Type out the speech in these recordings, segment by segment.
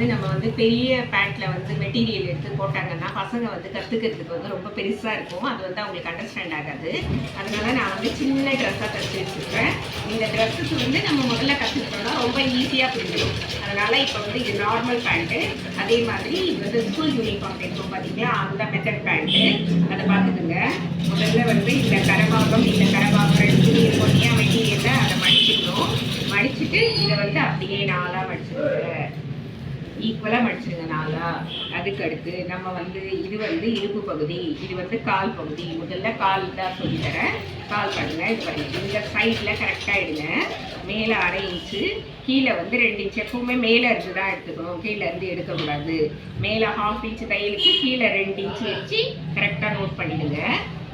வந்து நம்ம வந்து பெரிய பேண்ட்டில் வந்து மெட்டீரியல் எடுத்து போட்டாங்கன்னா பசங்க வந்து கற்றுக்கிறதுக்கு வந்து ரொம்ப பெருசாக இருக்கும். அது வந்து அவங்களுக்கு அண்டர்ஸ்டாண்ட் ஆகாது. அதனால நான் வந்து சின்ன ட்ரெஸ்ஸாக தைச்சி வச்சுருக்கேன். இந்த ட்ரெஸ்ஸுக்கு வந்து நம்ம முதல்ல கற்றுக்கிட்டோம்னா ரொம்ப ஈஸியாக புரிஞ்சிடும். அதனால் இப்போ வந்து இது நார்மல் பேண்ட்டு, அதே மாதிரி இது வந்து ஸ்கூல் யூனிஃபார்ம் தைப்போம் பார்த்தீங்களா, அந்த மெத்தட் பேண்ட்டு. அதை பார்த்துக்குங்க. முதல்ல வந்து இந்த கரபாகம் ரெண்டு இருக்கும் இல்லையா மெட்டீரியலில், அதை மடிச்சுக்கணும். மடிச்சுட்டு இதை வந்து அப்படியே நாளாக மடிச்சுடுங்க, ஈக்குவலாக மடிச்சிடுங்க நாளா. அதுக்கு அடுத்து நம்ம வந்து இது வந்து இடுப்பு பகுதி, இது வந்து கால் பகுதி. முதல்ல கால் தான் சொல்லித்தரேன். கால் பண்ணுங்க. இது பண்ணுங்க, இந்த சைடில் கரெக்டாக எடுங்க. மேலே 1/2 இன்ச்சு, கீழே வந்து 2 இன்ச்சு. எப்பவுமே மேலே இருந்து தான் எடுத்துக்கணும், கீழே இருந்து எடுக்கக்கூடாது. மேலே 1/2 இன்ச்சு தையலுக்கு கீழே 2 இன்ச்சு வச்சு கரெக்டாக நோட் பண்ணிடுங்க.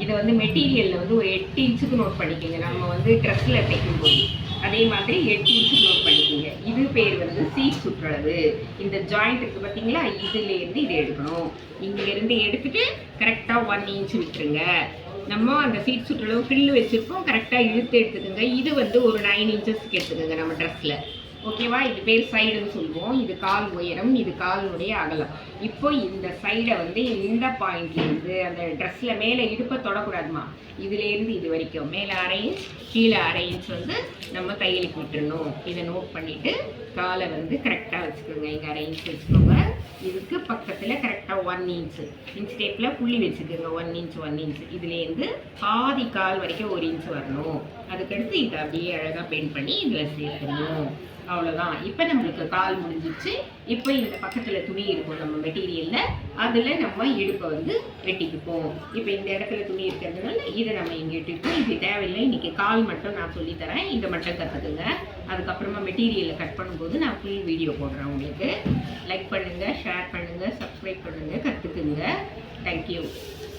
இதை வந்து மெட்டீரியலில் வந்து ஒரு 8 இன்ச்சுக்கு நோட் பண்ணிக்கோங்க. நம்ம வந்து ட்ரெஸ்ஸில் தைக்கும்போது அதே மாதிரி 8 இன்ச்சுக்கு நோட் பண்ணிக்கோங்க. இது பேர் வந்து சீட் சுற்றளவு. இந்த ஜாயிண்ட் இருக்குது பார்த்தீங்களா, இதுலேருந்து இதை எடுக்கணும். இங்கேருந்து எடுத்துகிட்டு கரெக்டாக 1 இன்ச்சு விட்டுருங்க. நம்ம அந்த சீட் சுற்றளவு ஃபில்லு வச்சுருப்போம், கரெக்டாக இழுத்து எடுத்துக்கோங்க. இது வந்து ஒரு 9 இன்ச்சஸ்க்கு எடுத்துக்கோங்க நம்ம ட்ரெஸ்ஸில். ஓகேவா? இது பேர் சைடுன்னு சொல்லுவோம். இது கால் உயரம், இது காலினுடைய அகலம். இப்போ இந்த சைடை வந்து இந்த பாயிண்ட்லேருந்து அந்த ட்ரெஸ்ஸில் மேலே இடுப்பை தொடக்கூடாதுமா, இதுலேருந்து இது வரைக்கும் மேலே 1/2 இன்ச் கீழே 1/2 இன்ச் வந்து நம்ம தையலுக்கு விட்டுறணும். இதை நோட் பண்ணிவிட்டு காலை வந்து கரெக்டாக வச்சுக்கோங்க. இங்கே 1/2 இன்ச் வச்சுக்கோங்க. இதுக்கு பக்கத்தில் கரெக்டாக 1 இன்ச்சு இன்ச் டேப்பில் புள்ளி வச்சுக்கோங்க. 1 இன்ச் இதுலேருந்து பாதி கால் வரைக்கும் 1 இன்ச் வரணும். அதுக்கடுத்து இதை அப்படியே அழகாக பெயிண்ட் பண்ணி இதில் சேர்க்கணும். அவ்வளோதான். இப்போ நம்மளுக்கு கால் முடிஞ்சிச்சு. இப்போ இந்த பக்கத்தில் துணி இருக்கும் நம்ம மெட்டீரியலில், அதில் நம்ம இடுப்பை வந்து வெட்டிக்குப்போம். இப்போ இந்த இடத்துல துணி இருக்கிறதுனால இதை நம்ம இங்கே இட்டுப்போம். இது தேவையில்லை, இன்றைக்கி கால் மட்டும் நான் சொல்லித்தரேன். இதை மட்டும் கற்றுக்குங்க. அதுக்கப்புறமா மெட்டீரியலில் கட் பண்ணும்போது நான் ஃபுல் வீடியோ போடுறேன் உங்களுக்கு. லைக் பண்ணுங்கள், ஷேர் பண்ணுங்கள், சப்ஸ்கிரைப் பண்ணுங்கள், கற்றுக்குங்க. தேங்க்யூ.